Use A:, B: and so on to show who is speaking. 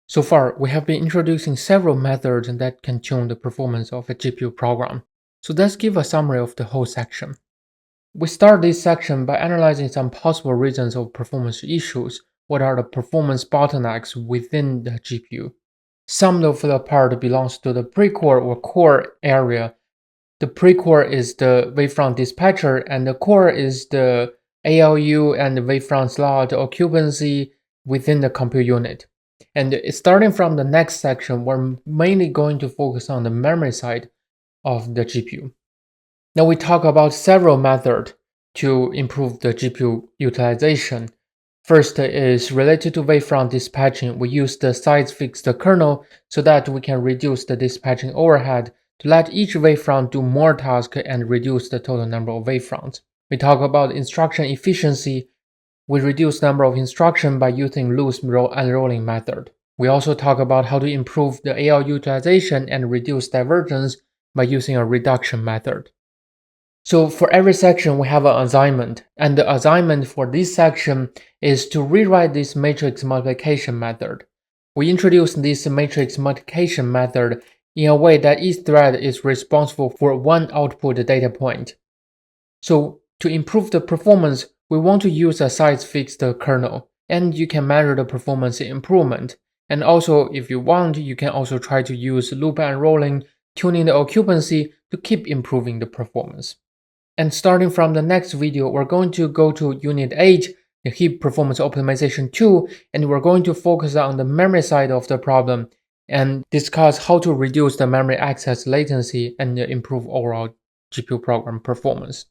A: So far, we have been introducing several methods that can tune the performance of a GPU program. So let's give a summary of the whole section. We start this section by analyzing some possible reasons of performance issues. What are the performance bottlenecks within the GPU? Some of the part belongs to the pre-core or core area. The pre-core is the wavefront dispatcher, and the core is the ALU and the wavefront slot occupancy within the compute unit. And starting from the next section, we're mainly going to focus on the memory side of the GPU. Now we talk about several methods to improve the GPU utilization. First is related to wavefront dispatching. We use the size-fixed kernel so that we can reduce the dispatching overhead to let each wavefront do more tasks and reduce the total number of wavefronts. We talk about instruction efficiency. We reduce number of instructions by using loose unrolling method. We also talk about how to improve the AL utilization and reduce divergence by using a reduction method. So for every section, we have an assignment, and the assignment for this section is to rewrite this matrix multiplication method. We introduce this matrix multiplication method in a way that each thread is responsible for one output data point. So to improve the performance, we want to use a size-fixed kernel, and you can measure the performance improvement. And also, if you want, you can also try to use loop unrolling, tuning the occupancy to keep improving the performance. And starting from the next video, we're going to go to Unit 8, the heap performance optimization 2, and we're going to focus on the memory side of the problem and discuss how to reduce the memory access latency and improve overall GPU program performance.